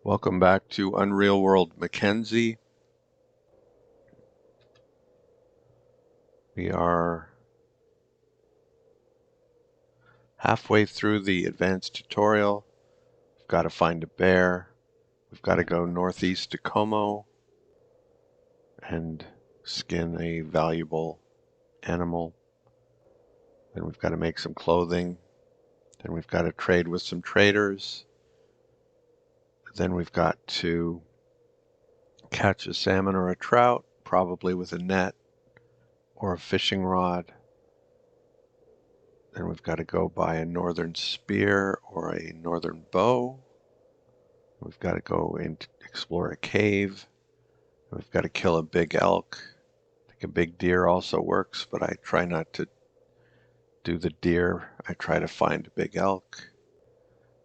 Welcome back to Unreal World Mackenzie. We are halfway through the advanced tutorial. We've got to find a bear. We've got to go northeast to Como and skin a valuable animal. Then we've got to make some clothing. Then we've got to trade with some traders. Then we've got to catch a salmon or a trout, probably with a net or a fishing rod. Then we've got to go buy a northern spear or a northern bow. We've got to go and explore a cave. We've got to kill a big elk. I think a big deer also works, but I try not to do the deer. I try to find a big elk.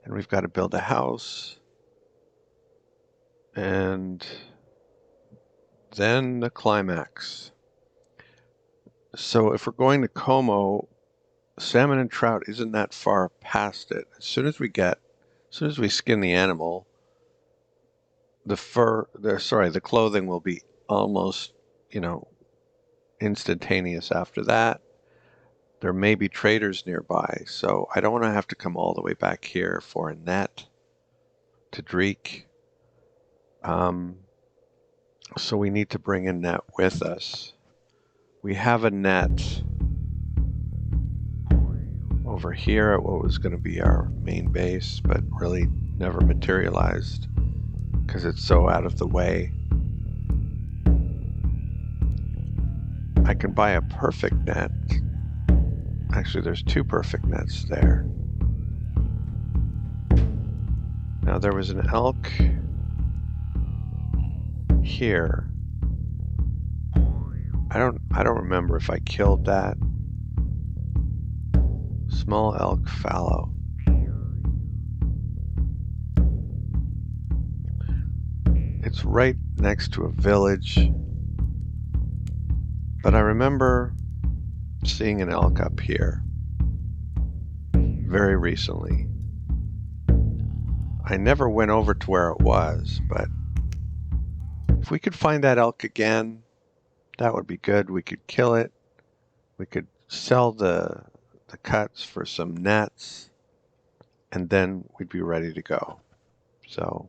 And we've got to build a house. And then the climax. So if we're going to Como, salmon and trout isn't that far past it. As soon as we skin the animal, the clothing will be almost, instantaneous after that. There may be traders nearby, so I don't want to have to come all the way back here for a net to Dreek. So we need to bring a net with us. We have a net over here at what was going to be our main base, but really never materialized because it's so out of the way. I can buy a perfect net. Actually, there's two perfect nets there. Now there was an elk here. I don't remember if I killed that. Small elk fallow. It's right next to a village. But I remember seeing an elk up here very recently. I never went over to where it was, but if we could find that elk again, that would be good. We could kill it. We could sell the cuts for some nets, and then we'd be ready to go. So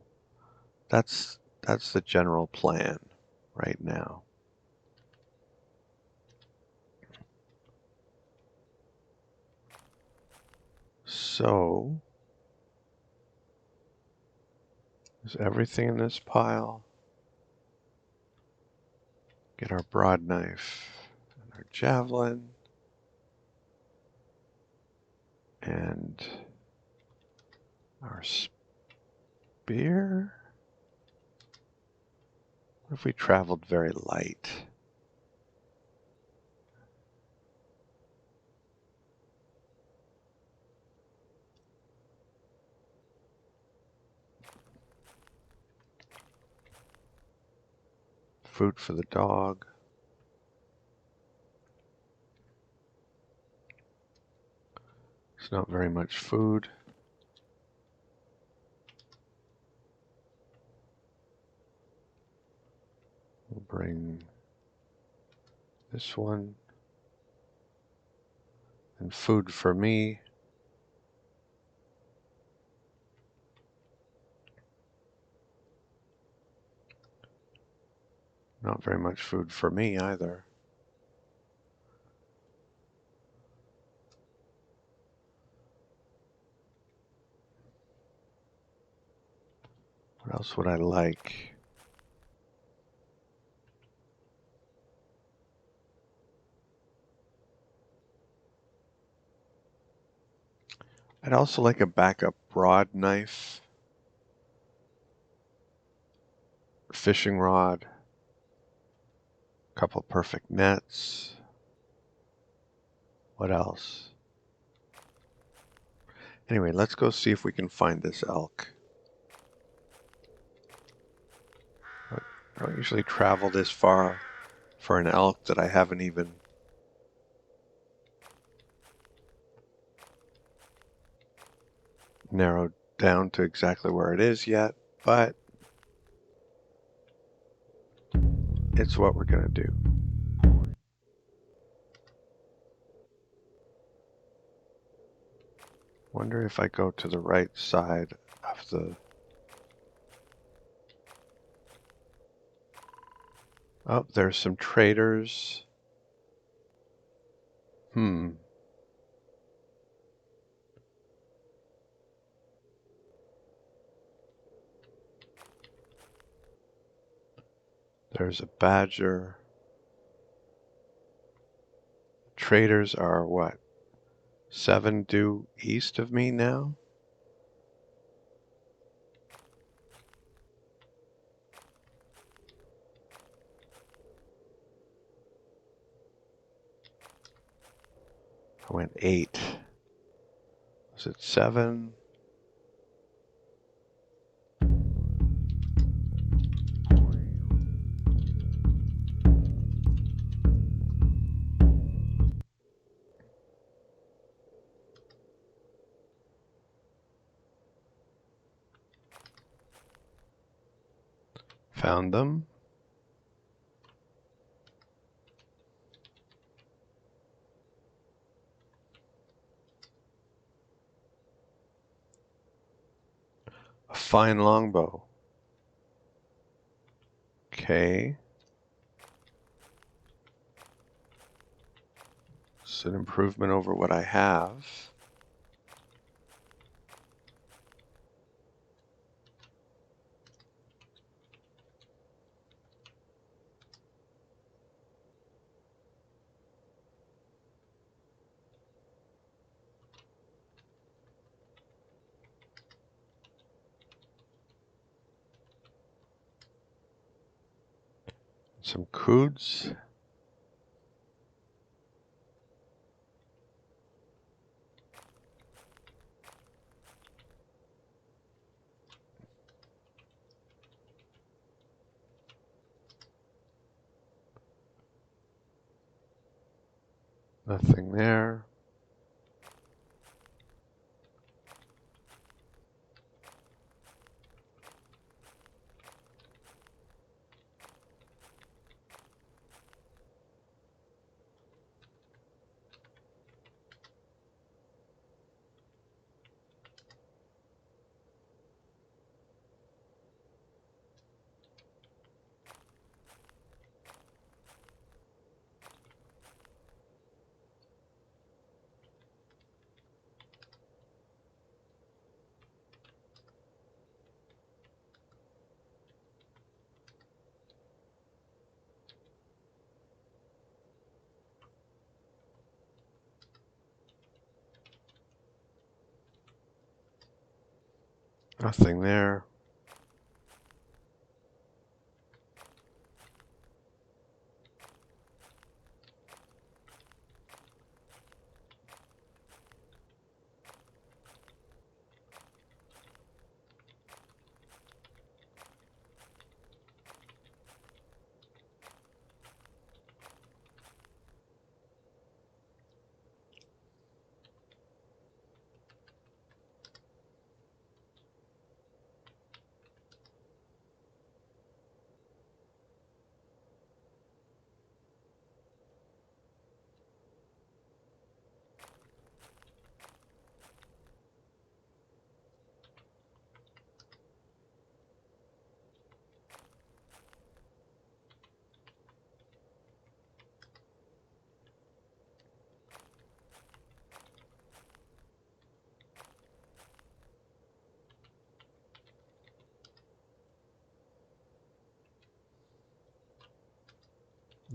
that's the general plan right now. So is everything in this pile? Get our broad knife and our javelin and our spear. What if we traveled very light? Food for the dog. It's not very much food. We'll bring this one. And food for me. Not very much food for me either. What else would I like? I'd also like a backup broad knife, fishing rod, a couple perfect nets. What else? Anyway, let's go see if we can find this elk. I don't usually travel this far for an elk that I haven't even narrowed down to exactly where it is yet, but it's what we're going to do. Wonder if I go to the right side of the... Oh, there's some traders. There's a badger. Traders are what? 7 due east of me now? I went 8. Was it 7? Found them. A fine longbow. Okay. It's an improvement over what I have. Some coods. Nothing there. Nothing there.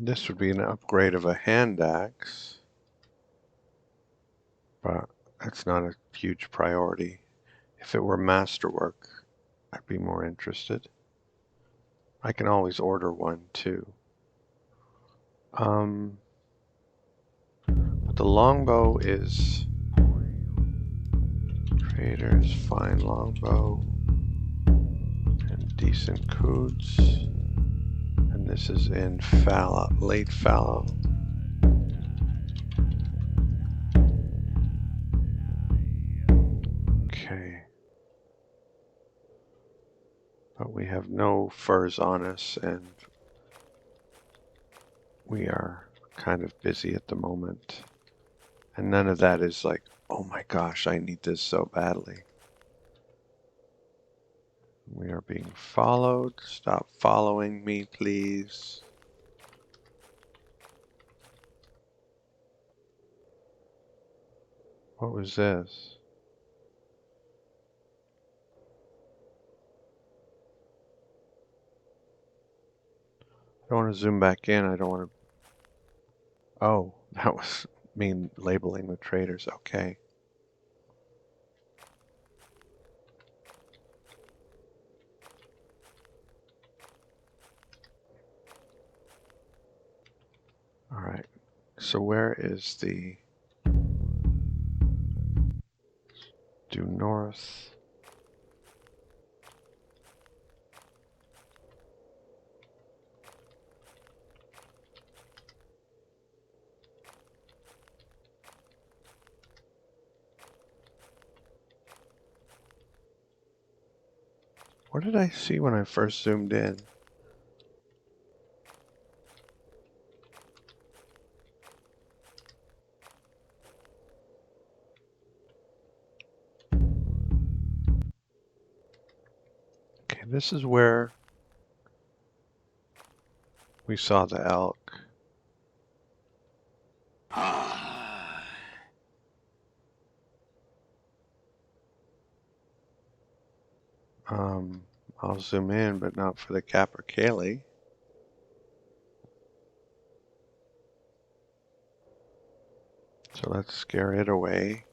This would be an upgrade of a hand axe, but that's not a huge priority. If it were masterwork, I'd be more interested. I can always order one too. But the longbow is traders, fine longbow, and decent coods. And this is in fallow, late fallow. Okay. But we have no furs on us, and we are kind of busy at the moment. And none of that is like, oh my gosh, I need this so badly. We are being followed. Stop following me, please. What was this? I don't want to zoom back in. I don't want to... Oh, that was me labeling the traders. Okay. All right. So where is the... Due north. What did I see when I first zoomed in? Okay, this is where we saw the elk. I'll zoom in, but not for the capercaillie. So let's scare it away.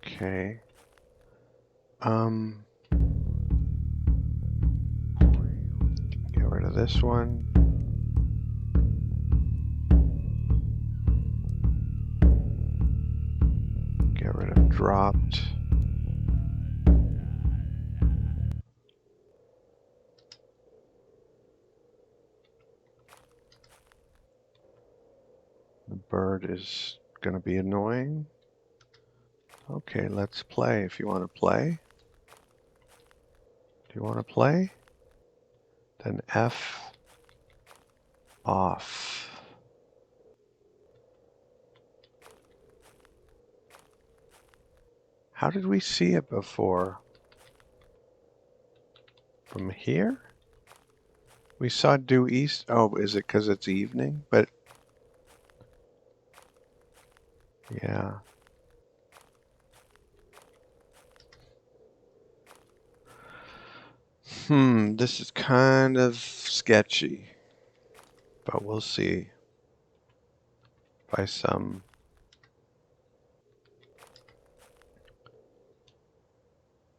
Okay. Get rid of this one. Get rid of dropped. The bird is going to be annoying. Okay, let's play if you want to play. Do you want to play? Then F off. How did we see it before? From here? We saw due east. Oh, is it because it's evening? But yeah. This is kind of sketchy, but we'll see. By some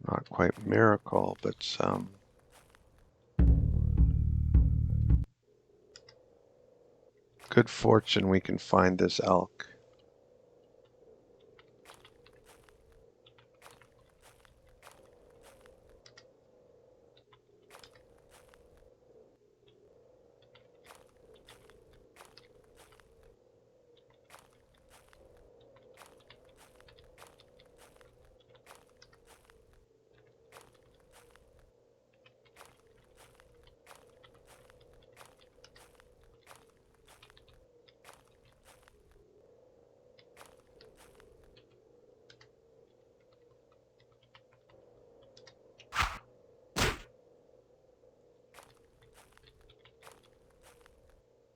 not quite miracle, but some good fortune we can find this elk.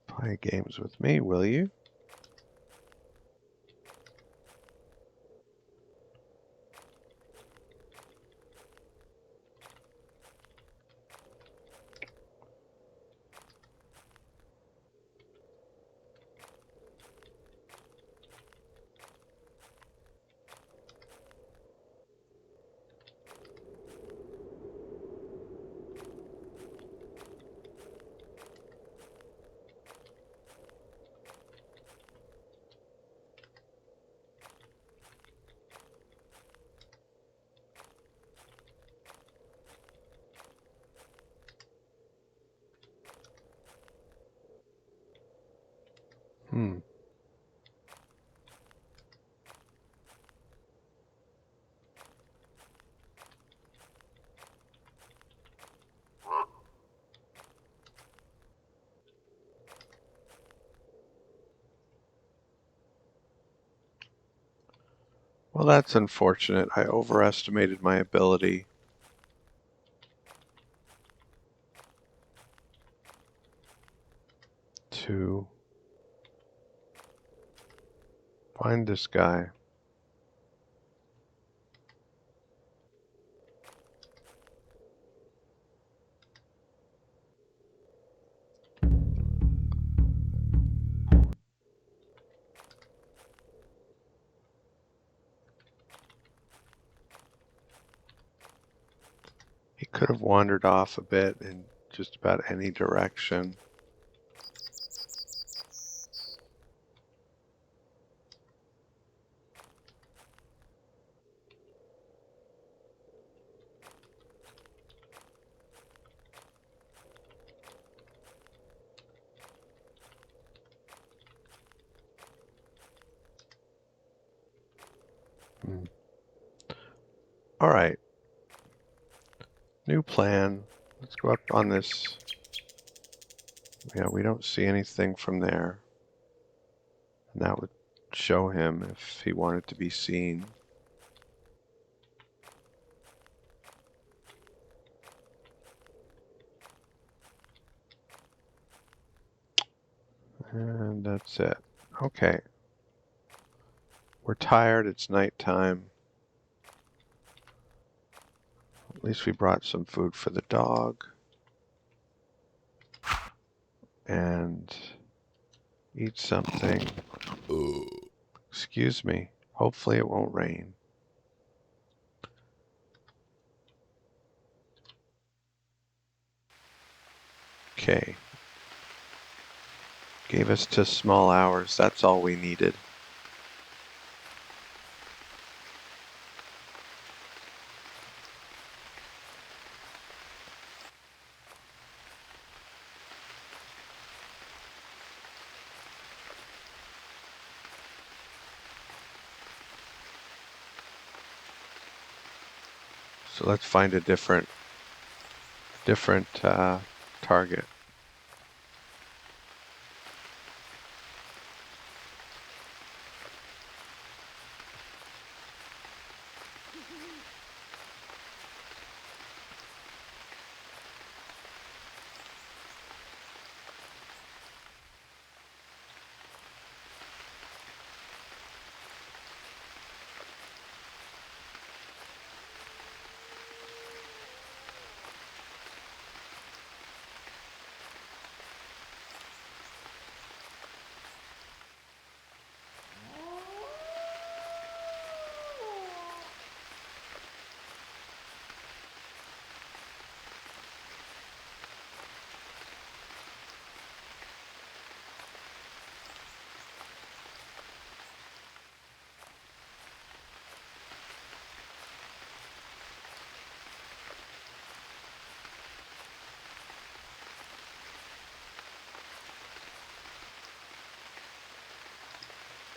Play games with me, will you? Hmm. Well, that's unfortunate. I overestimated my ability to find this guy. He could have wandered off a bit in just about any direction. All right. New plan. Let's go up on this. Yeah, we don't see anything from there. And that would show him if he wanted to be seen. And that's it. Okay. We're tired. It's nighttime. At least we brought some food for the dog. And eat something. Excuse me. Hopefully it won't rain. Okay. Gave us to small hours. That's all we needed. So let's find a different target.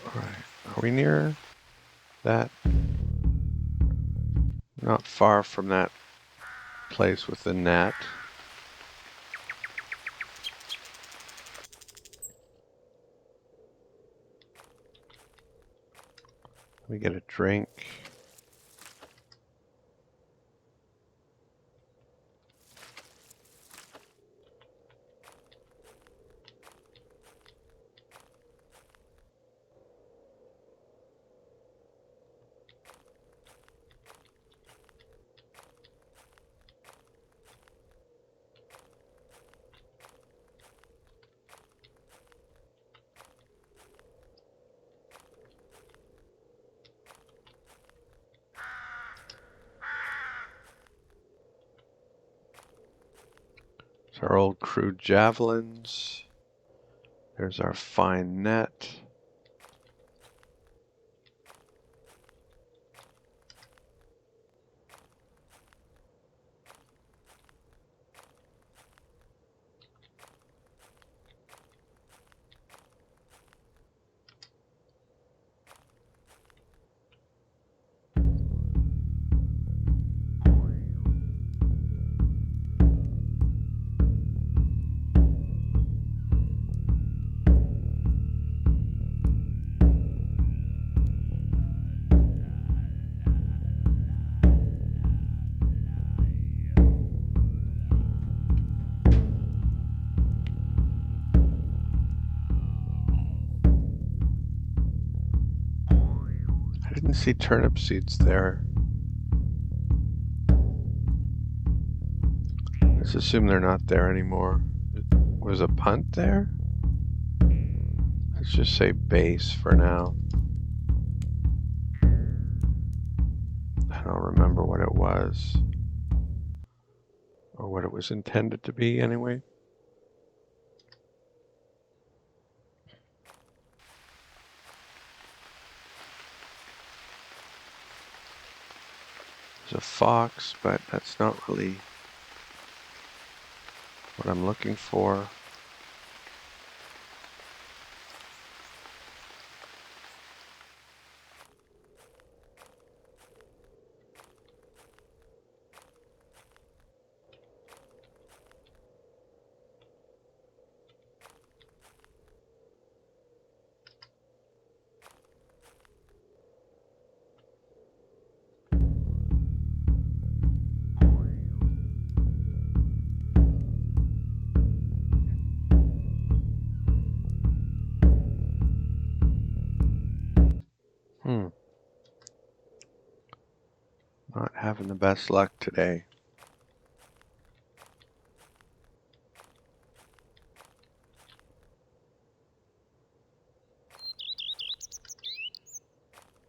All right. Are we near that? Not far from that place with the net. We get a drink. It's our old crude javelins. There's our fine net. see turnip seeds there. Let's assume they're not there anymore. Was a punt there? Let's just say base for now. I don't remember what it was. Or what it was intended to be anyway. There's a fox, but that's not really what I'm looking for. Not having the best luck today.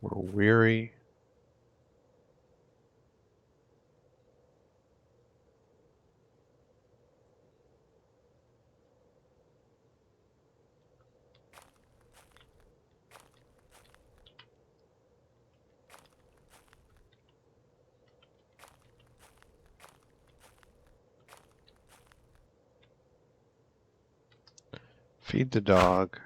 We're weary. Feed the dog.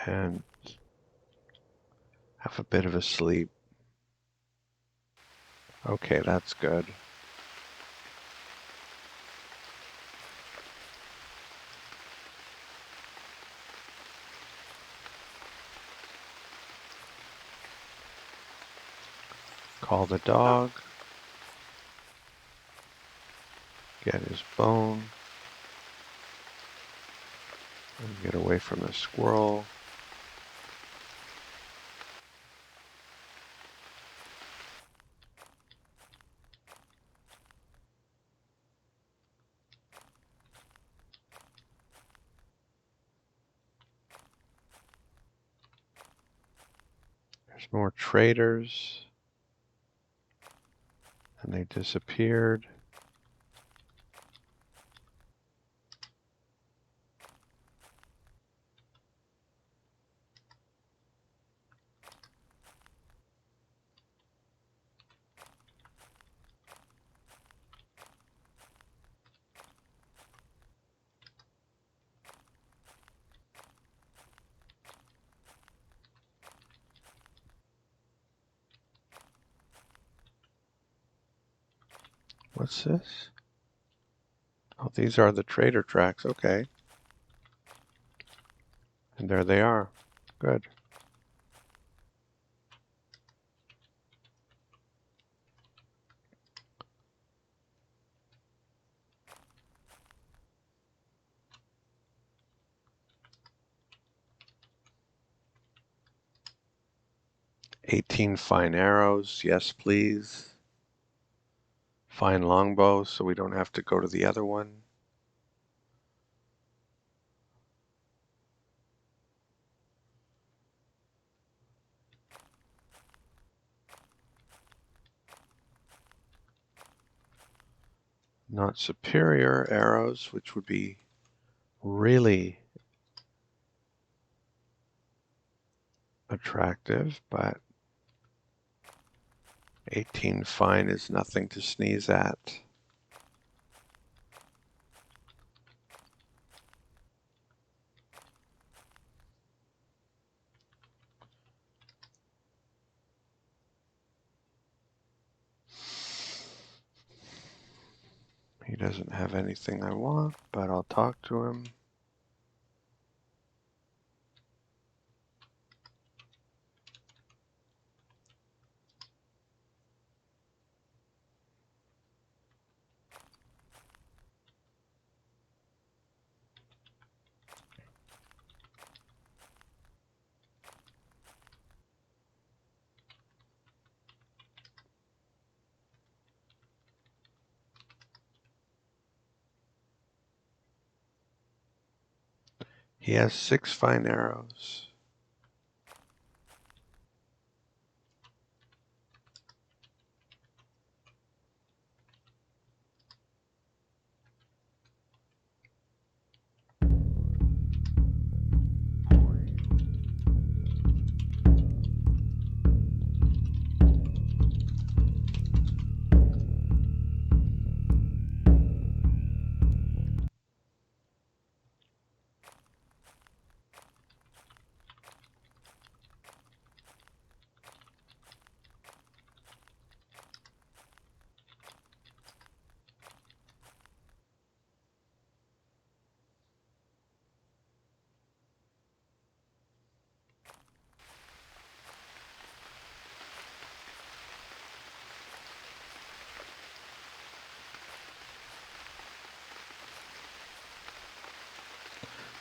And have a bit of a sleep. Okay, that's good. Call the dog. Get his bone. And get away from the squirrel. There's more traders. And they disappeared. What's this? Oh, these are the trader tracks. Okay. And there they are. Good. "18 fine arrows, yes please. Fine longbow, so we don't have to go to the other one. Not superior arrows, which would be really attractive, but 18 fine is nothing to sneeze at. He doesn't have anything I want, but I'll talk to him. He has 6 fine arrows.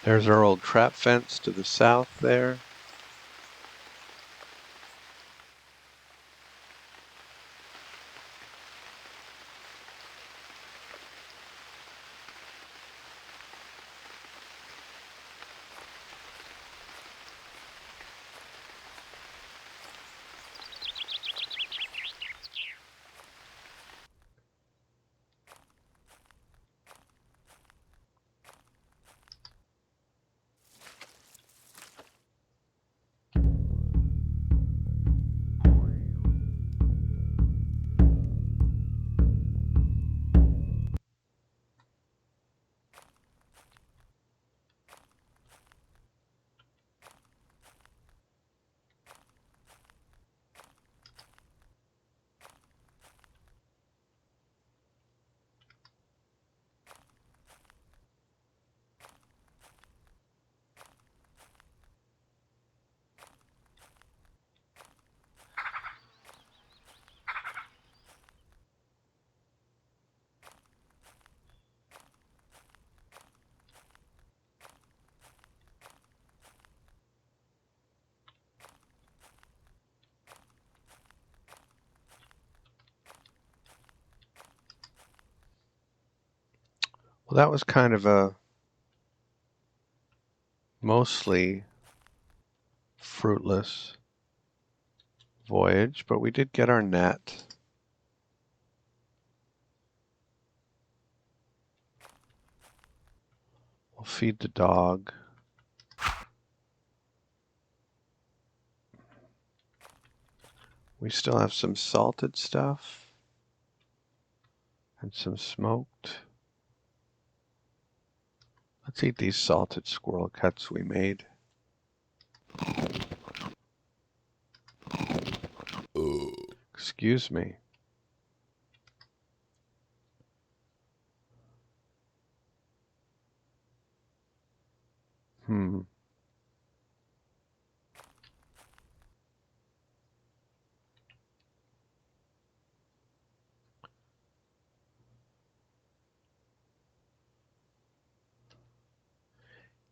There's our old trap fence to the south there. Well, that was kind of a mostly fruitless voyage, but we did get our net. We'll feed the dog. We still have some salted stuff and some smoked. Let's eat these salted squirrel cuts we made. Excuse me.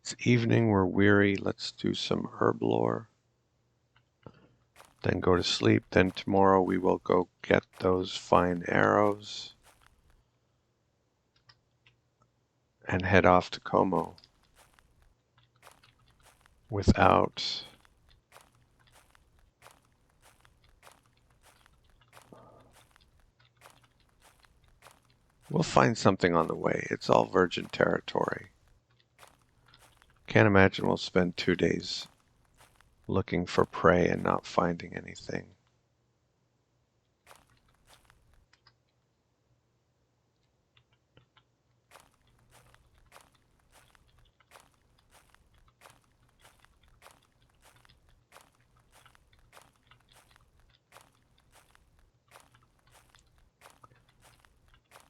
It's evening, we're weary. Let's do some herb lore. Then go to sleep. Then tomorrow we will go get those fine arrows and head off to Como without we'll find something on the way. It's all virgin territory. Can't imagine we'll spend 2 days looking for prey and not finding anything.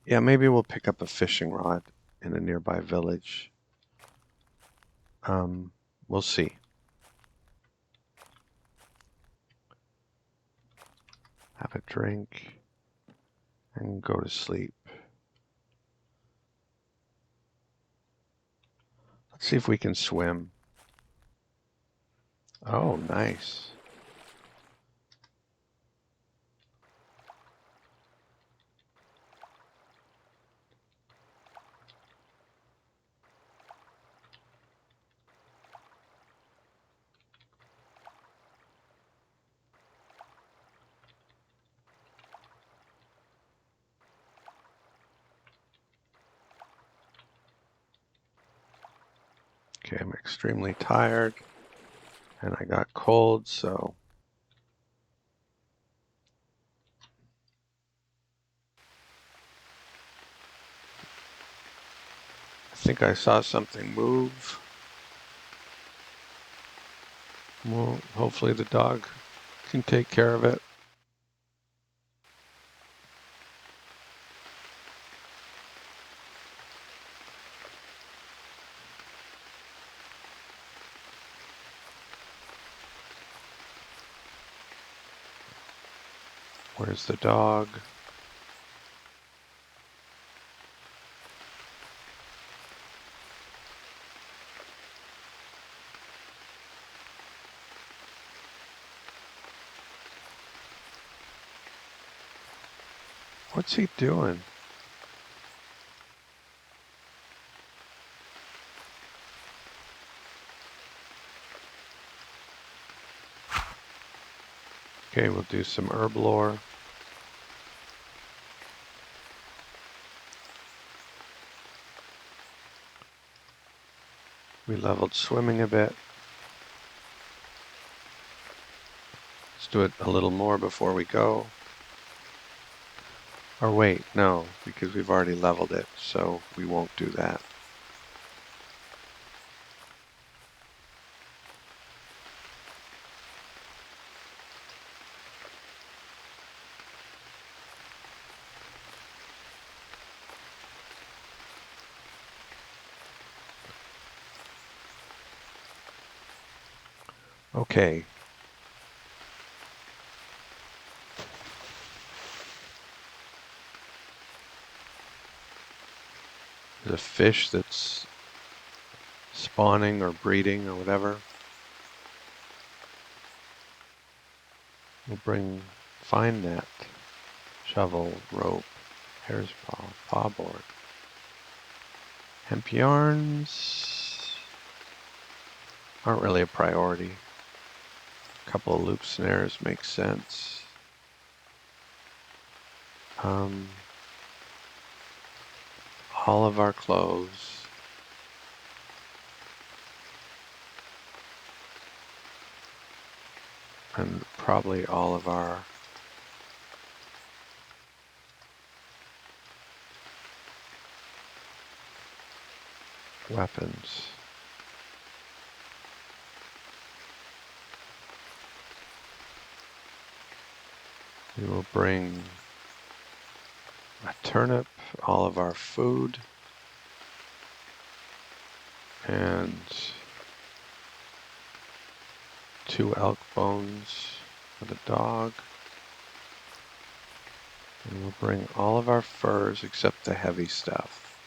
Yeah, maybe we'll pick up a fishing rod in a nearby village. We'll see. Have a drink and go to sleep. Let's see if we can swim. Oh, nice. Okay, I'm extremely tired and I got cold, so I think I saw something move. Well, hopefully the dog can take care of it. Where's the dog? What's he doing? Okay, we'll do some herb lore. We leveled swimming a bit. Let's do it a little more before we go. Or wait, no, because we've already leveled it, so we won't do that. Okay. There's a fish that's spawning or breeding or whatever. We'll find net, shovel, rope, hare's paw, paw board. Hemp yarns aren't really a priority. A couple of loop snares make sense. All of our clothes. And probably all of our weapons. We will bring a turnip, all of our food, and 2 elk bones for the dog. And we'll bring all of our furs except the heavy stuff.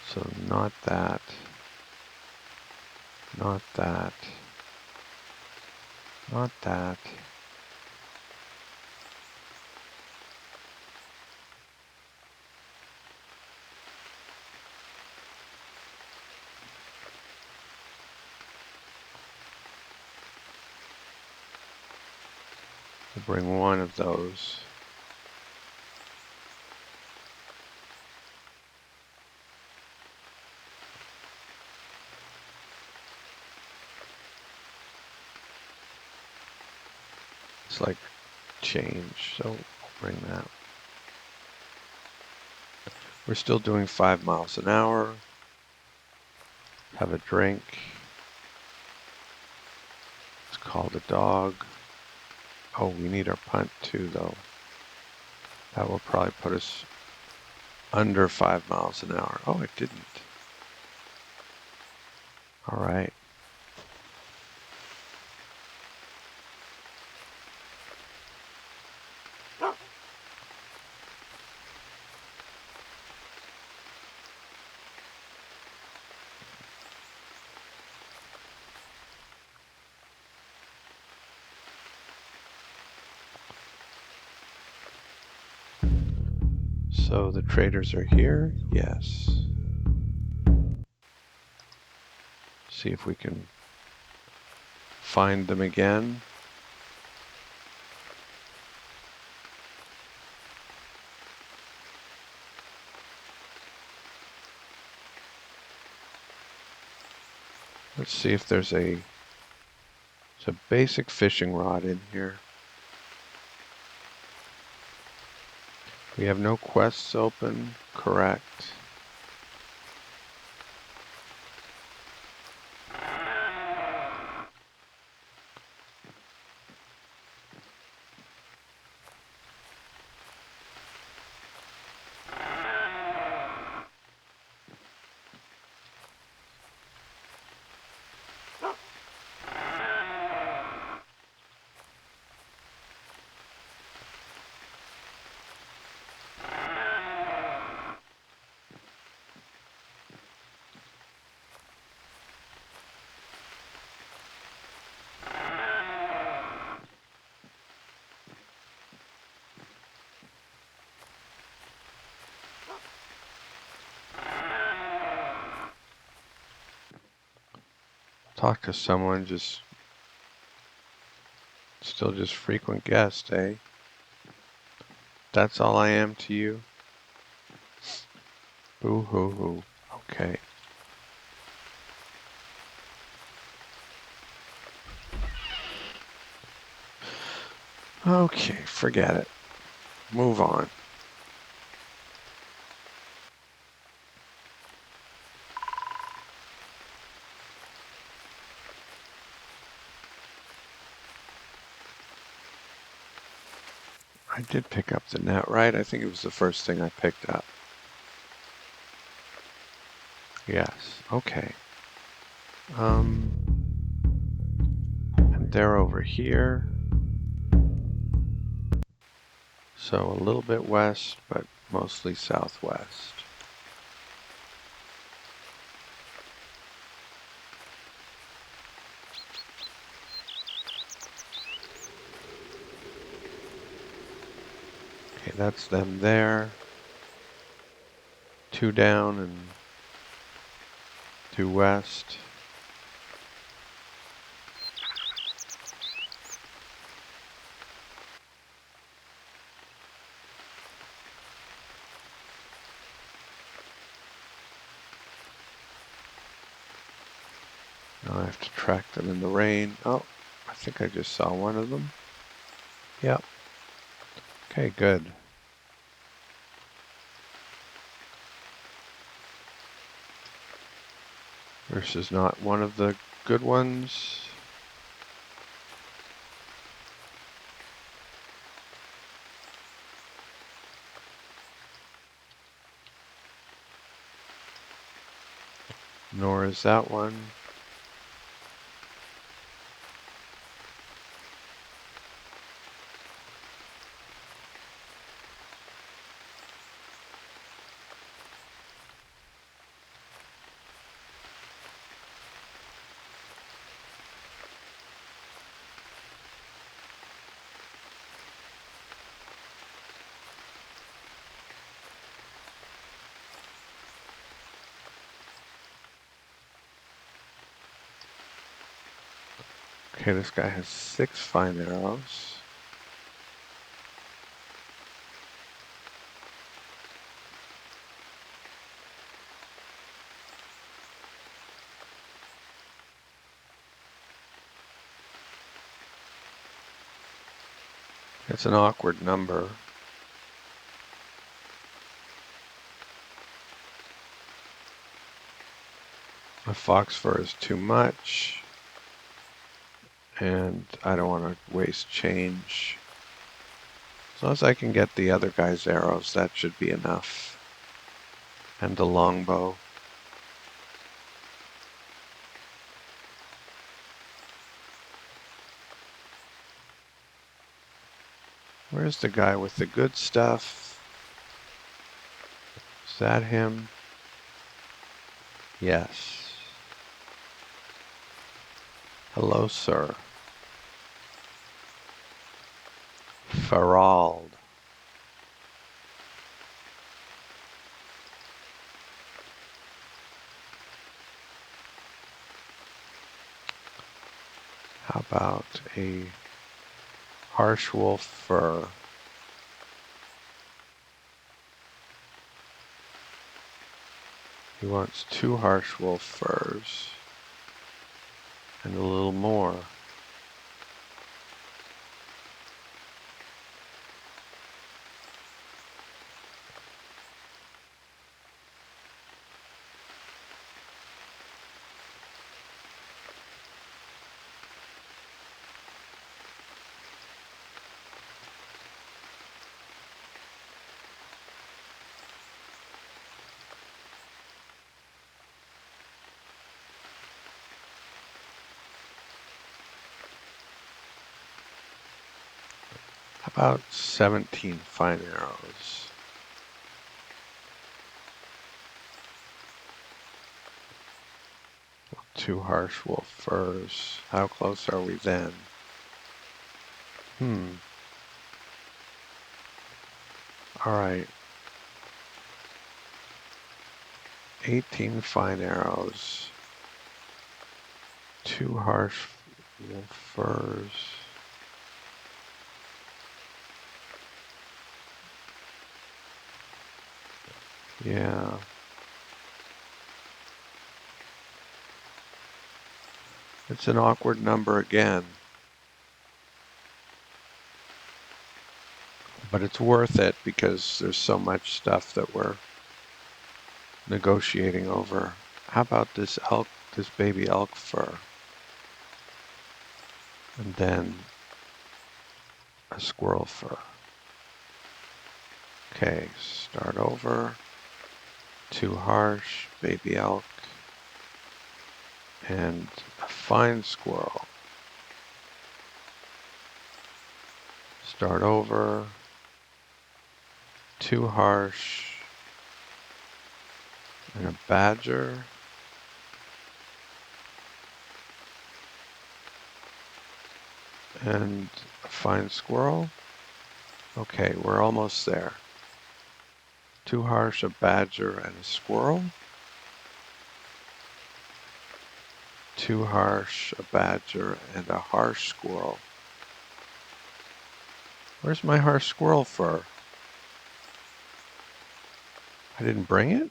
So not that, not that, not that. We'll bring 1 of those. It's like change, so we'll bring that. We're still doing 5 miles an hour. Have a drink. Let's call the dog. Oh, we need our punt too, though. That will probably put us under 5 miles an hour. Oh, it didn't. All right. So the traders are here? Yes. See if we can find them again. Let's see if there's a basic fishing rod in here. We have no quests open, correct. Talk to someone, still just frequent guest, eh? That's all I am to you? Boo hoo hoo. Okay. Okay, forget it. Move on. I did pick up the net, right? I think it was the first thing I picked up. Yes, okay. And they're over here. So a little bit west, but mostly southwest. Okay, that's them there. 2 down and 2 west. Now I have to track them in the rain. Oh, I think I just saw one of them. Yep. Okay, good. This is not one of the good ones. Nor is that one. Okay, this guy has 6 fine arrows. It's an awkward number. A fox fur is too much, and I don't want to waste change. As long as I can get the other guy's arrows, that should be enough. And the longbow. Where's the guy with the good stuff? Is that him? Yes. Hello, sir. Farald. How about a harsh wolf fur? He wants 2 harsh wolf furs. And a little more. How about 17 fine arrows? Two harsh wolf furs. How close are we then? Alright. 18 fine arrows. Two harsh wolf furs. Yeah. It's an awkward number again. But it's worth it because there's so much stuff that we're negotiating over. How about this baby elk fur? And then a squirrel fur. Okay, start over. Too harsh, baby elk, and a fine squirrel. Start over. Too harsh, and a badger. And a fine squirrel. Okay, we're almost there. Too harsh, a badger, and a squirrel. Too harsh, a badger, and a harsh squirrel. Where's my harsh squirrel fur? I didn't bring it?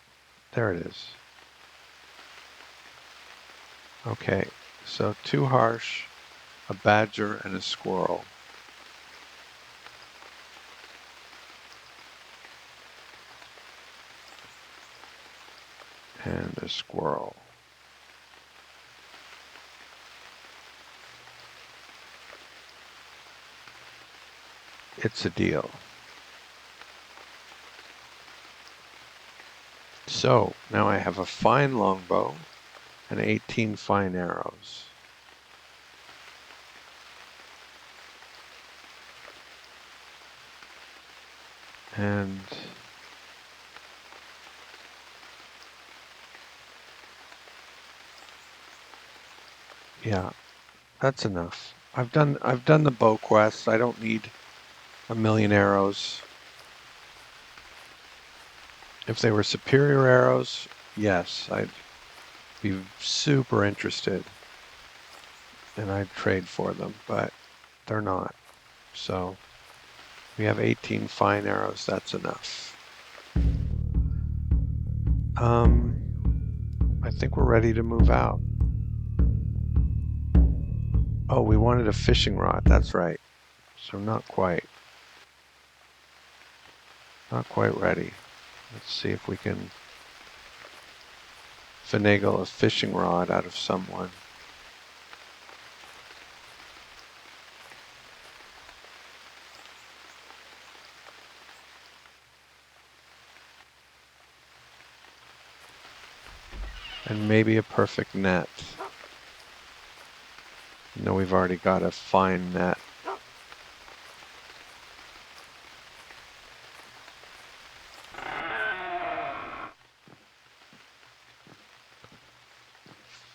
There it is. Okay, so too harsh, a badger, and a squirrel. And a squirrel. It's a deal. So now I have a fine longbow and 18 fine arrows. And yeah, that's enough. I've done the bow quest. I don't need a million arrows. If they were superior arrows, yes, I'd be super interested and I'd trade for them, but they're not. So we have 18 fine arrows, that's enough. I think we're ready to move out. Oh, we wanted a fishing rod, that's right. So not quite. Not quite ready. Let's see if we can finagle a fishing rod out of someone. And maybe a perfect net. No, we've already got a fine net.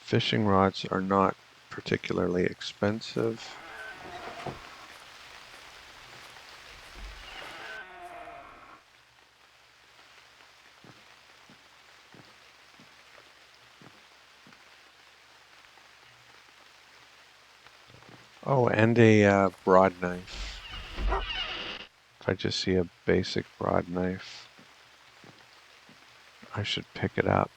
Fishing rods are not particularly expensive. Oh, and a broad knife. If I just see a basic broad knife, I should pick it up.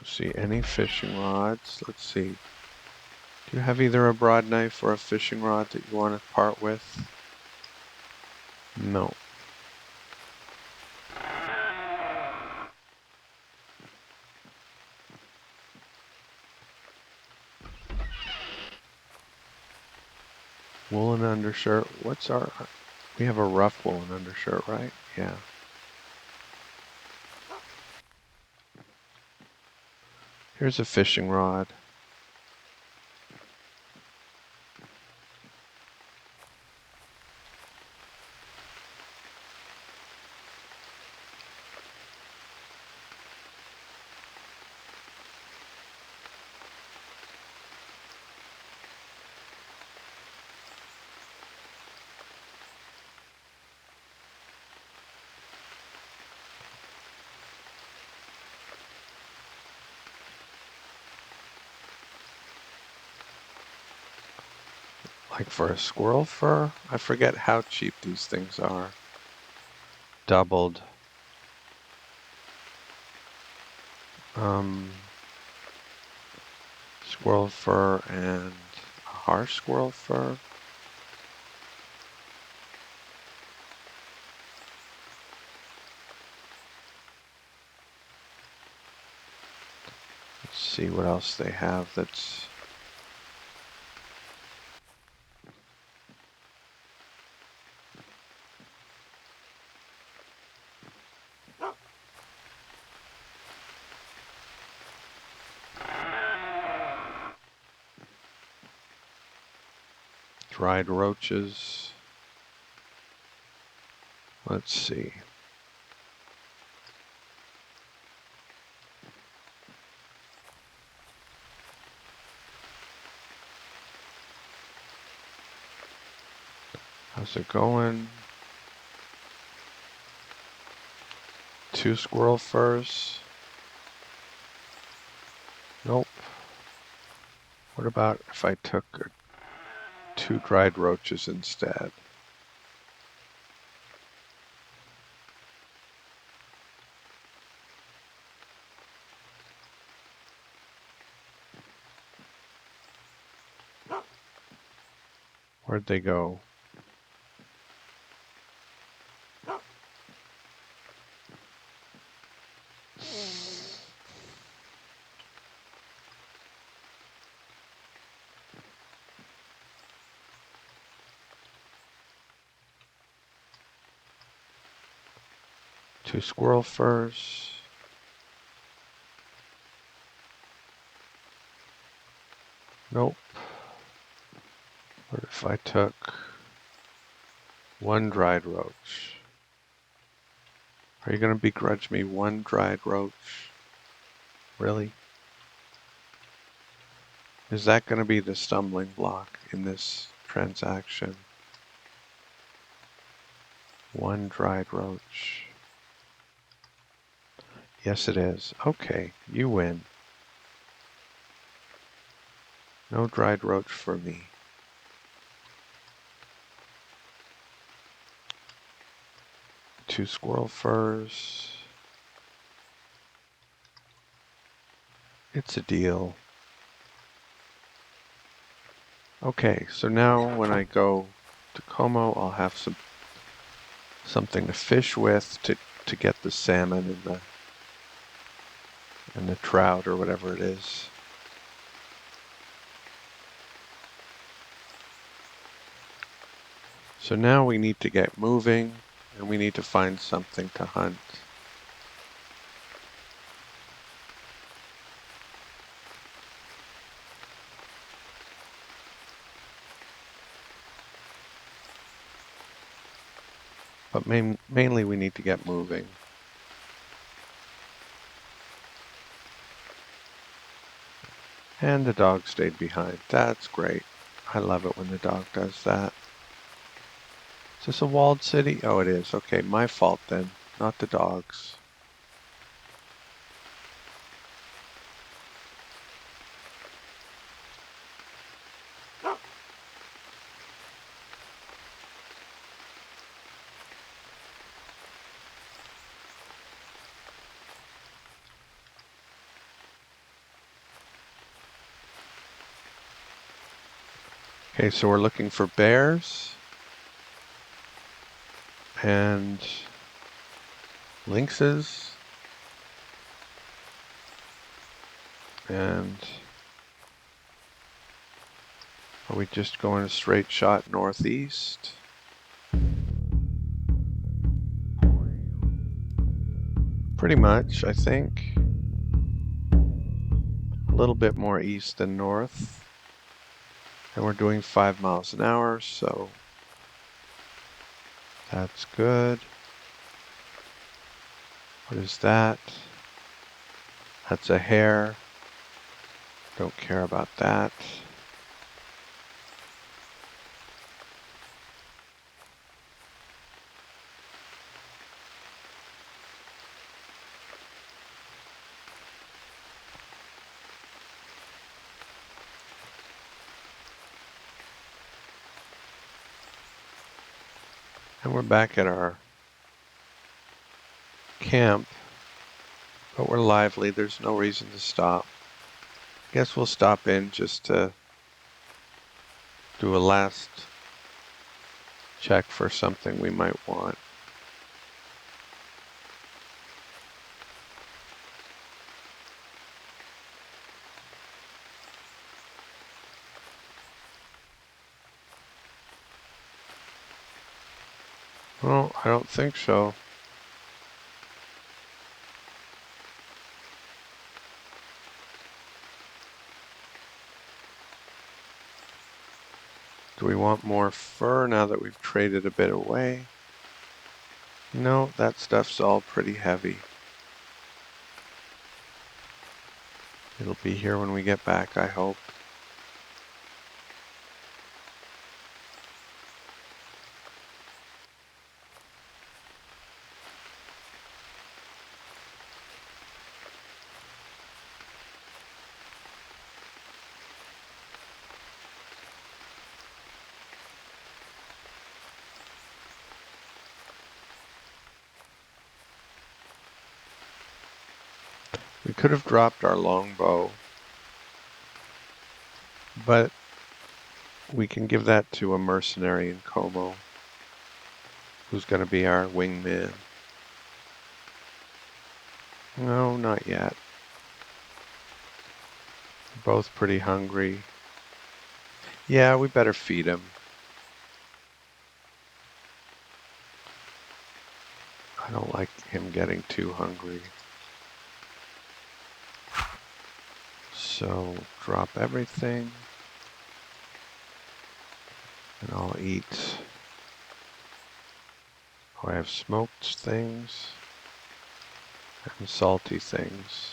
See any fishing rods. Let's see. Do you have either a broad knife or a fishing rod that you want to part with? No. Woolen undershirt. What's our... We have a rough woolen undershirt, right? Yeah. Here's a fishing rod. Like for a squirrel fur? I forget how cheap these things are. Doubled. Squirrel fur and harsh squirrel fur. Let's see what else they have that's... Dried roaches. Let's see. How's it going? 2 squirrel furs. Nope. What about if I took 2 dried roaches instead? Where'd they go? Two squirrel furs. Nope. What if I took 1 dried roach? Are you going to begrudge me 1 dried roach? Really? Is that going to be the stumbling block in this transaction? 1 dried roach. Yes, it is. Okay, you win. No dried roach for me. Two squirrel furs. It's a deal. Okay, so now when I go to Como, I'll have something to fish with to get the salmon and the trout or whatever it is. So now we need to get moving and we need to find something to hunt. But mainly we need to get moving. And the dog stayed behind. That's great. I love it when the dog does that. Is this a walled city? Oh, it is. Okay, my fault then, not the dog's. Okay, so we're looking for bears and lynxes and are we just going a straight shot northeast? Pretty much, I think. A little bit more east than north. And we're doing 5 miles an hour, so that's good. What is that? That's a hare. Don't care about that. And we're back at our camp, but we're lively. There's no reason to stop. I guess we'll stop in just to do a last check for something we might want. Well, I don't think so. Do we want more fur now that we've traded a bit away? No, that stuff's all pretty heavy. It'll be here when we get back, I hope. We could have dropped our longbow, but we can give that to a mercenary in Como who's going to be our wingman. No, not yet. We're both pretty hungry. Yeah, we better feed him. I don't like him getting too hungry. So drop everything. And I'll eat. Oh, I have smoked things and salty things.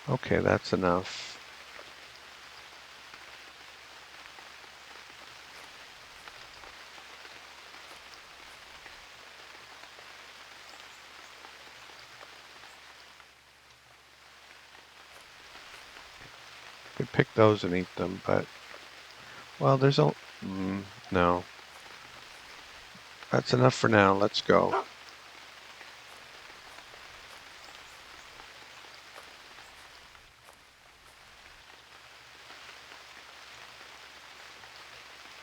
Okay, that's enough. Could pick those and eat them, but well, there's a no. That's enough for now. Let's go.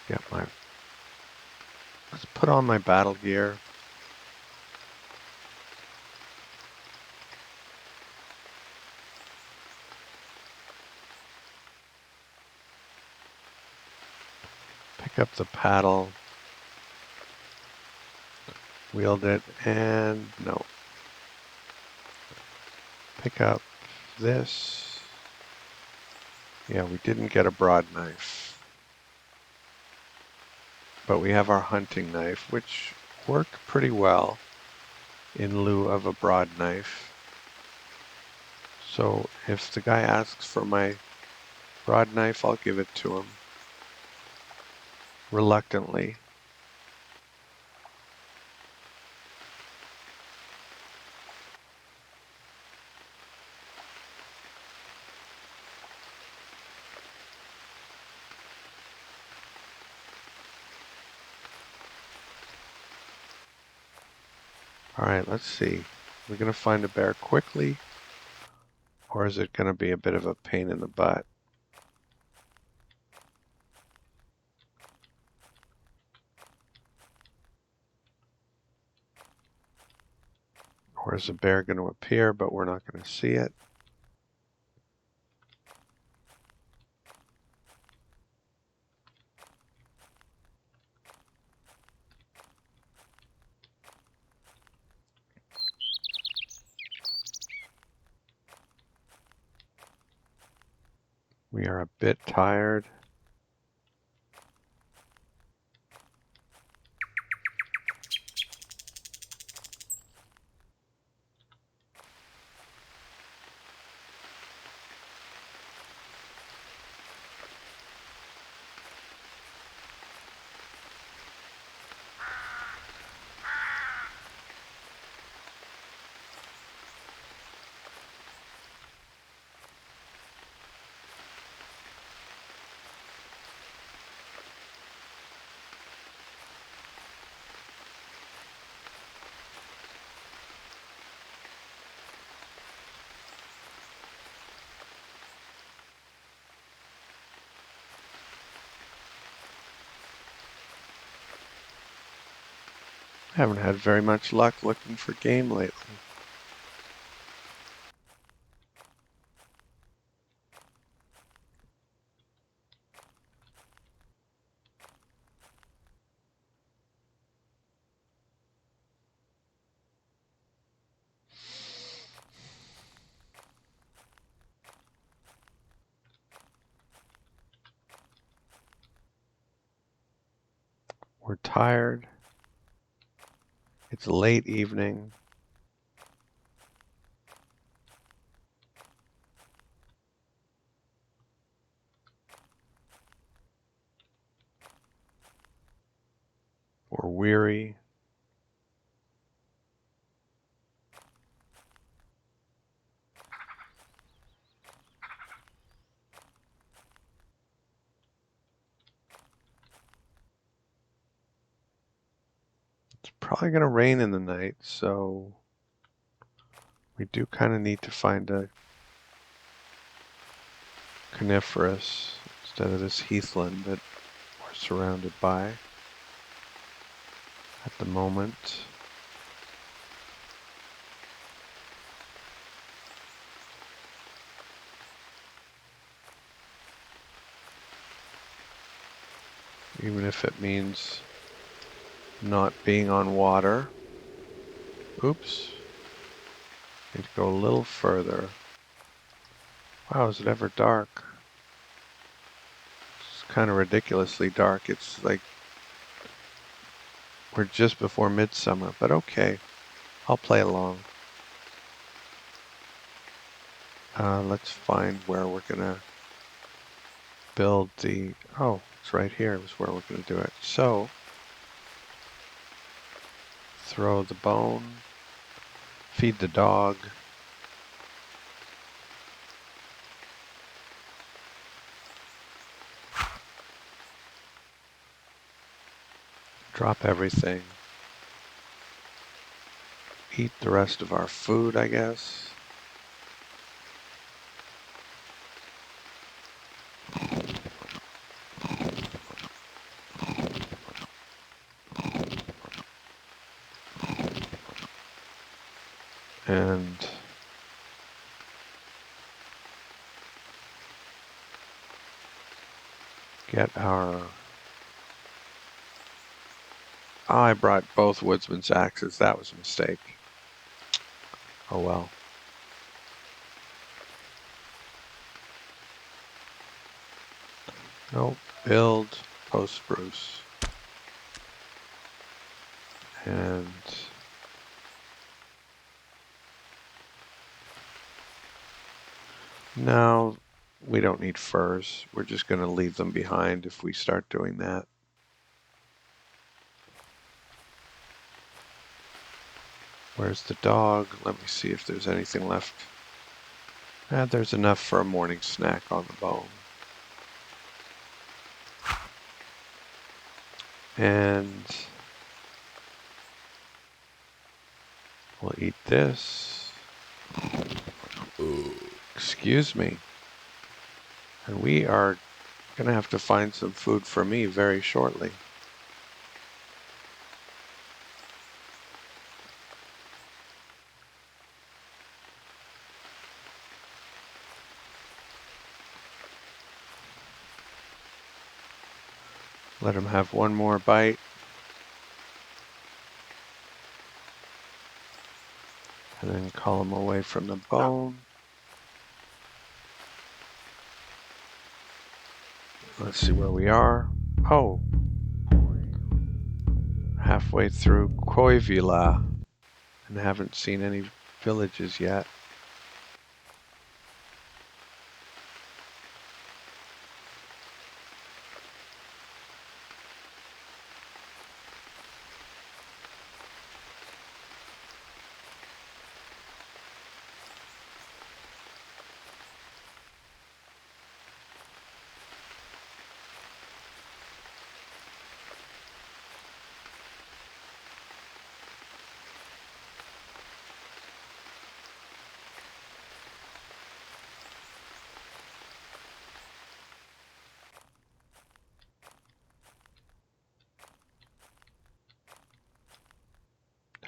Get my. Let's put on my battle gear. Pick up the paddle. Wield it, and no. Pick up this. Yeah, we didn't get a broad knife. But we have our hunting knife, which worked pretty well in lieu of a broad knife. So if the guy asks for my broad knife, I'll give it to him. Reluctantly. Alright, let's see. We're going to find a bear quickly, or is it going to be a bit of a pain in the butt? Or is a bear going to appear, but we're not going to see it? We are a bit tired. I haven't had very much luck looking for game lately. We're tired. It's late evening. We're weary. It's probably going to rain in the night, so we do kind of need to find a coniferous instead of this heathland that we're surrounded by at the moment. Even if it means not being on water. Oops. Need to go a little further. Wow, is it ever dark? It's kind of ridiculously dark. It's like we're just before midsummer, but okay. I'll play along. Let's find where we're gonna build the... Oh, it's right here is where we're gonna do it. So, throw the bone, feed the dog. Drop everything. Eat the rest of our food, I guess. And get our... Oh, I brought both woodsman's axes. That was a mistake. Oh well. Nope. Build post spruce. And now we don't need furs. We're just going to leave them behind if we start doing that. Where's the dog? Let me see if there's anything left. There's enough for a morning snack on the bone. And We'll eat this. Excuse me. And we are going to have to find some food for me very shortly. Let him have one more bite. And then call him away from the bone. Let's see where we are. Oh, halfway through Koivila and haven't seen any villages yet.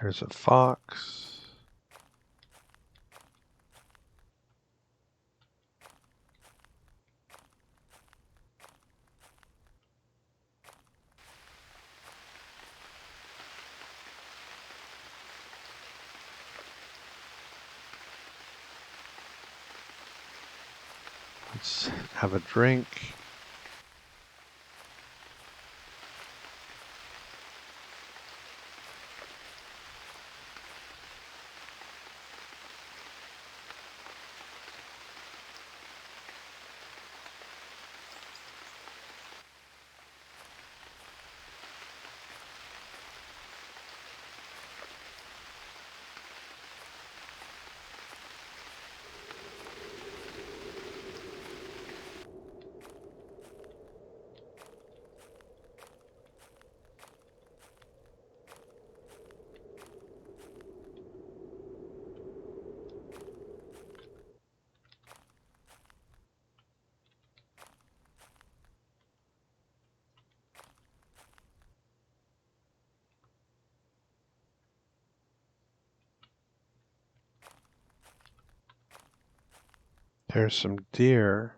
There's a fox. Let's have a drink. There's some deer.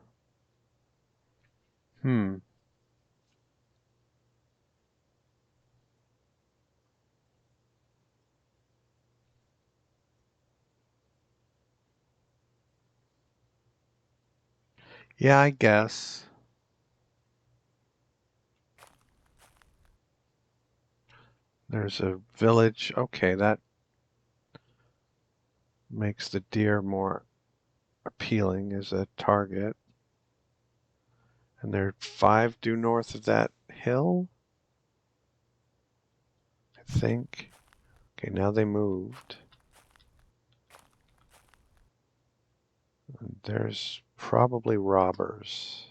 Yeah, I guess. There's a village. Okay, that makes the deer more appealing as a target. And there are 5 due north of that hill, I think. Okay, now they moved. And there's probably robbers.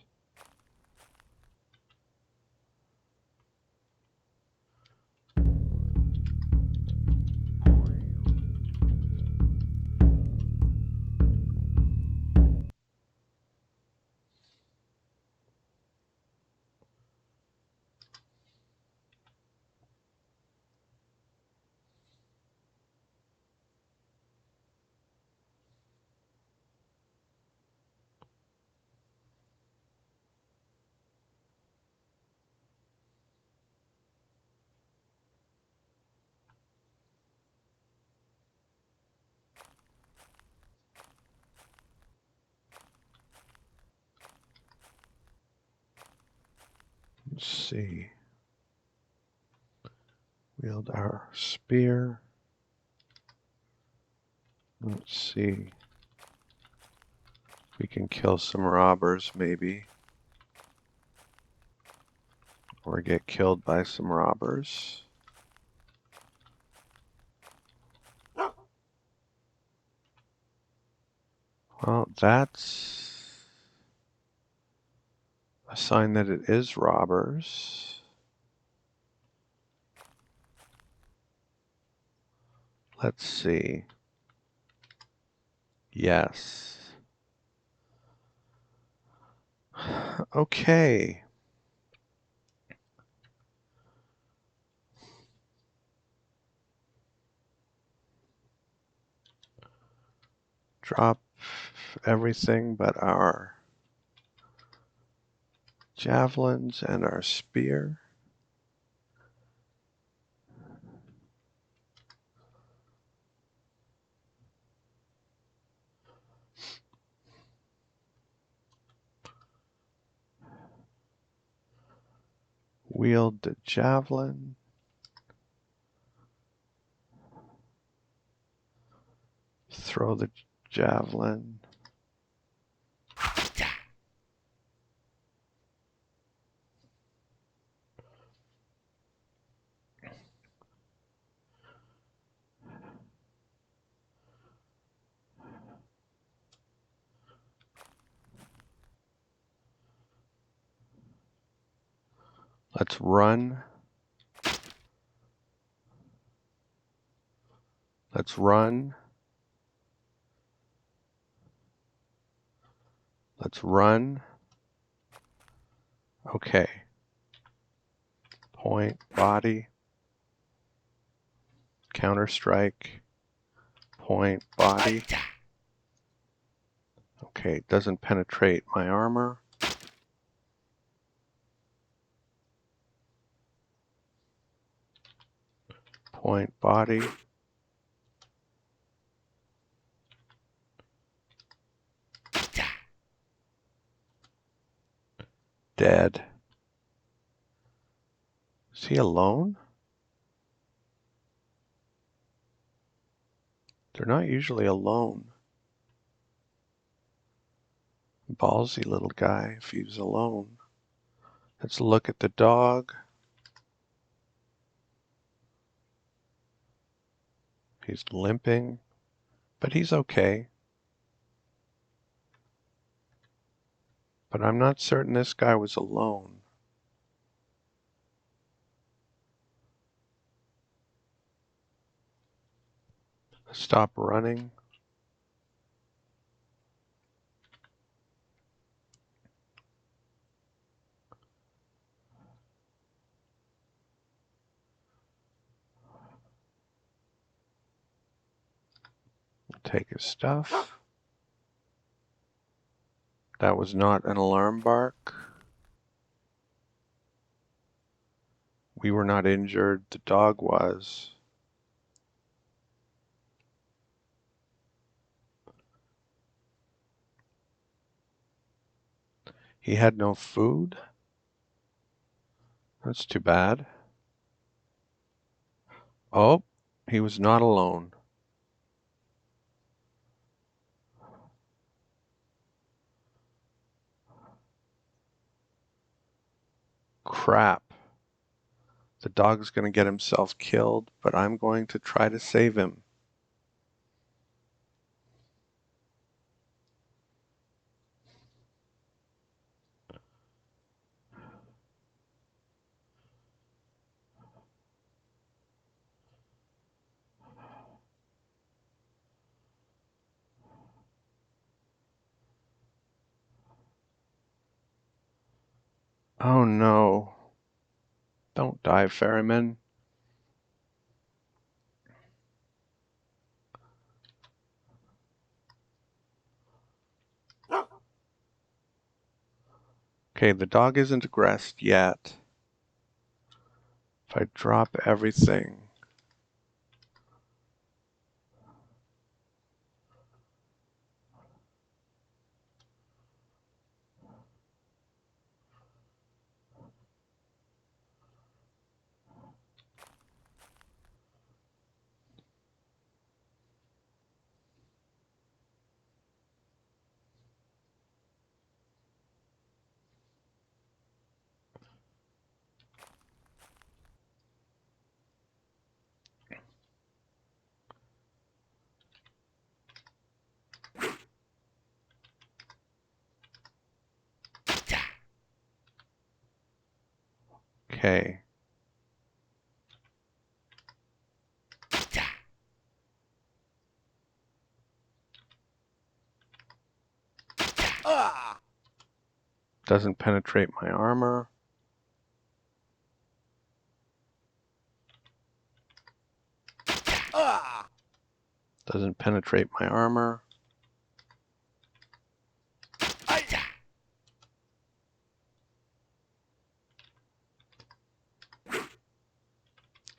Let's see. Wield our spear. Let's see. We can kill some robbers, maybe. Or get killed by some robbers. Well, that's a sign that it is robbers. Let's see. Yes. Okay. Drop everything but our javelins and our spear. Wield the javelin. Throw the javelin. Let's run. Let's run. Let's run. Okay. Point, body. Counter strike. Point, body. Okay, it doesn't penetrate my armor. Point, body. Dead. Is he alone? They're not usually alone. Ballsy little guy if he's alone. Let's look at the dog. He's limping, but he's okay. But I'm not certain this guy was alone. Stop running. Take his stuff. That was not an alarm bark. We were not injured. The dog was. He had no food. That's too bad. Oh, he was not alone. Crap. The dog's going to get himself killed, but I'm going to try to save him. Oh no. Don't die, ferryman. Okay, the dog isn't aggressed yet. If I drop everything. Okay. Doesn't penetrate my armor. Doesn't penetrate my armor.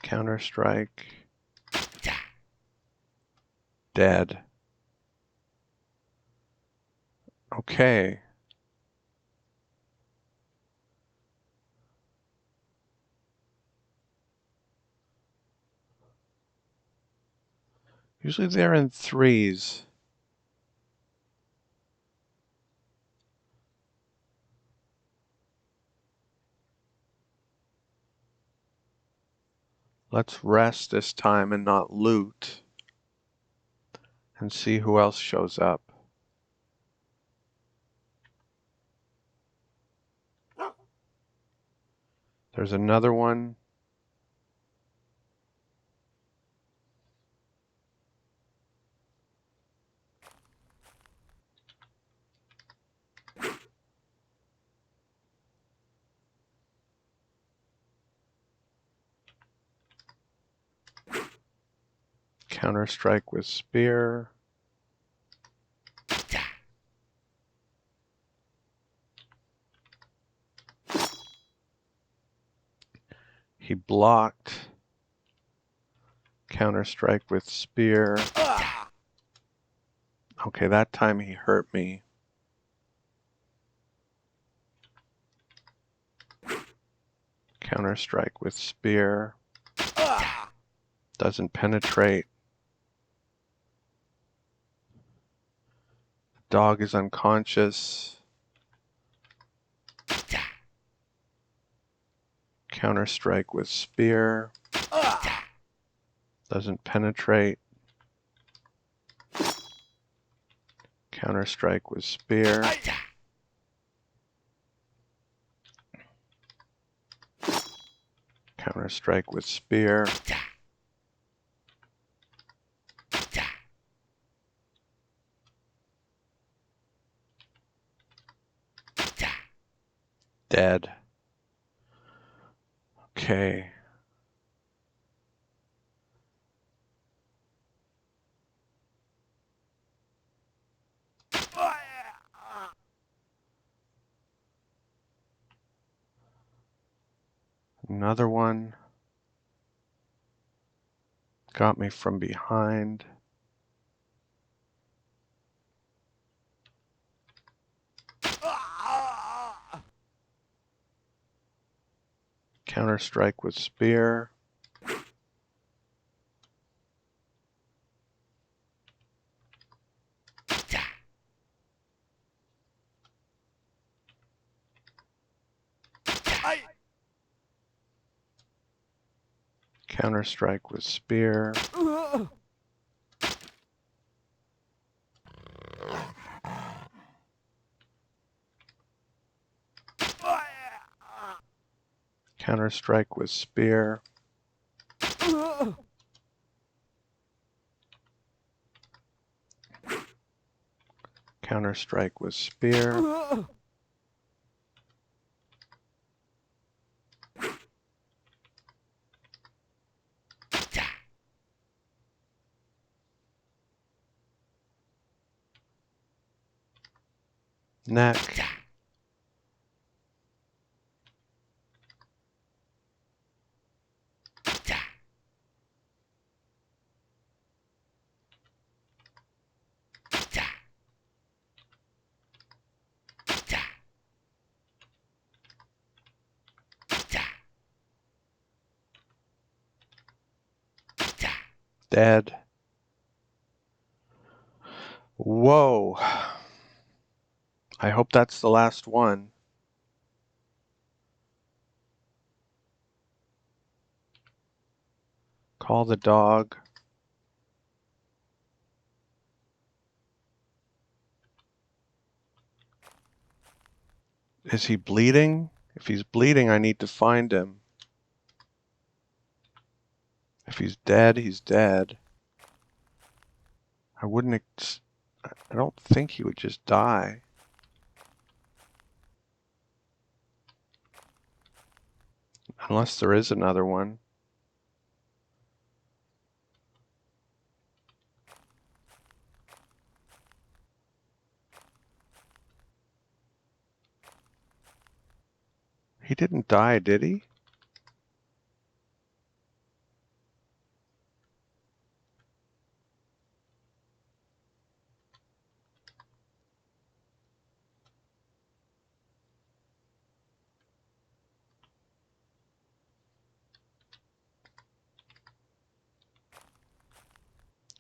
Counter-strike. Dead. Okay. Usually they're in threes. Let's rest this time and not loot. And see who else shows up. There's another one. Counter-strike with spear. He blocked. Counter-strike with spear. Okay, that time he hurt me. Counter-strike with spear. Doesn't penetrate. Dog is unconscious. Counter-strike with spear. Doesn't penetrate. Counter-strike with spear. Counter-strike with spear. Dead. Okay. Another one. Got me from behind. Counter-strike with spear. Counter-strike with spear. Counter-strike with spear. Counter-strike with spear. Neck. Dead. Whoa. I hope that's the last one. Call the dog. Is he bleeding? If he's bleeding, I need to find him. If he's dead, he's dead. I don't think he would just die. Unless there is another one. He didn't die, did he?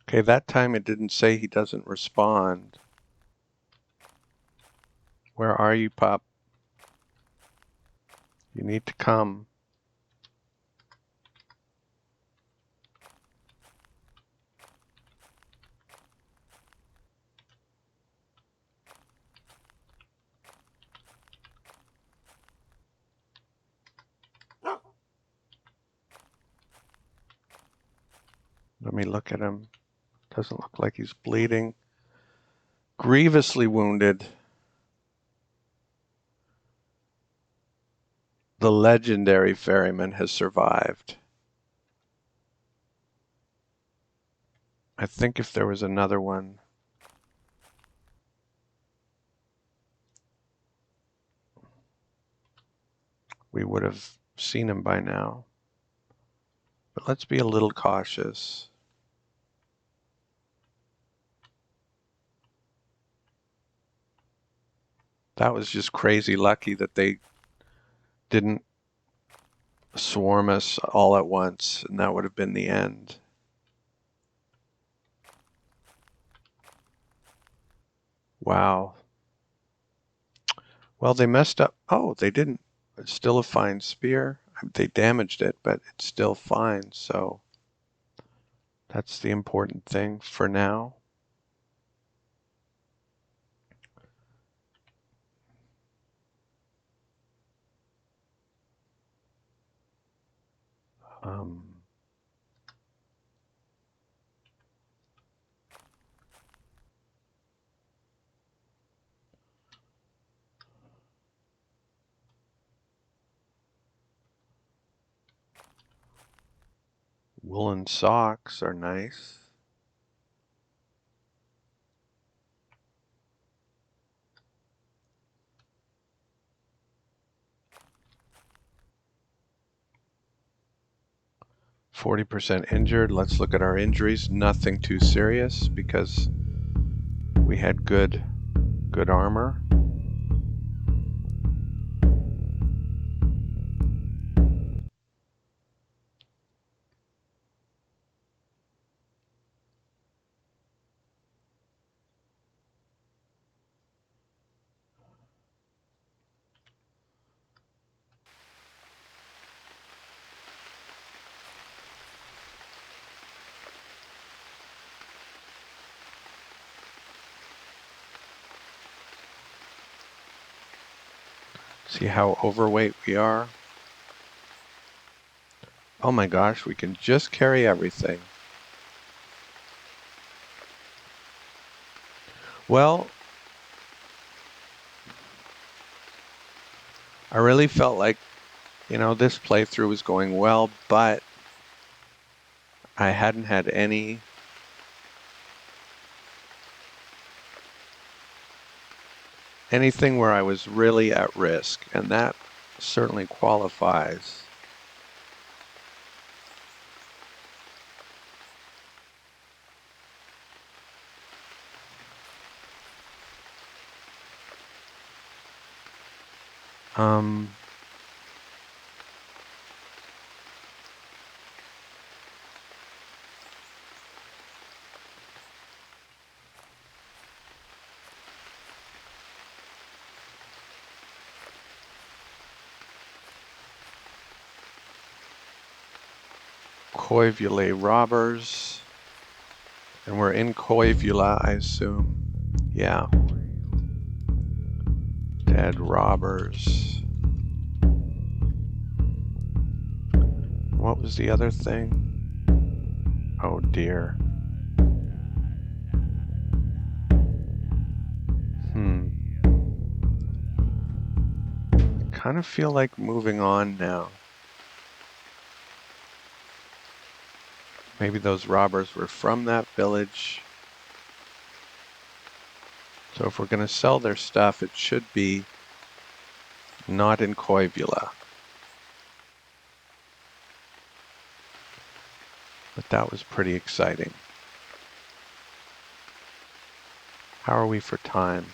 Okay, that time it didn't say he doesn't respond. Where are you, pup? You need to come. Let me look at him. Doesn't look like he's bleeding. Grievously wounded. The legendary ferryman has survived. I think if there was another one, we would have seen him by now. But let's be a little cautious. That was just crazy lucky that they didn't swarm us all at once, and that would have been the end. Wow. Well, they messed up. Oh, they didn't. It's still a fine spear. They damaged it, but it's still fine, so that's the important thing for now. Woolen socks are nice. %40 injured. Let's look at our injuries. Nothing too serious because we had good armor. See how overweight we are? Oh my gosh, we can just carry everything. Well, I really felt like, this playthrough was going well, but I hadn't had anything where I was really at risk, and that certainly qualifies. Koivula robbers. And we're in Koivula, I assume. Yeah. Dead robbers. What was the other thing? Oh dear. Kind of feel like moving on now. Maybe those robbers were from that village. So if we're going to sell their stuff, it should be not in Koivula. But that was pretty exciting. How are we for time?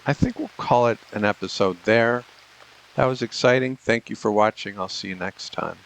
I think we'll call it an episode there. That was exciting. Thank you for watching. I'll see you next time.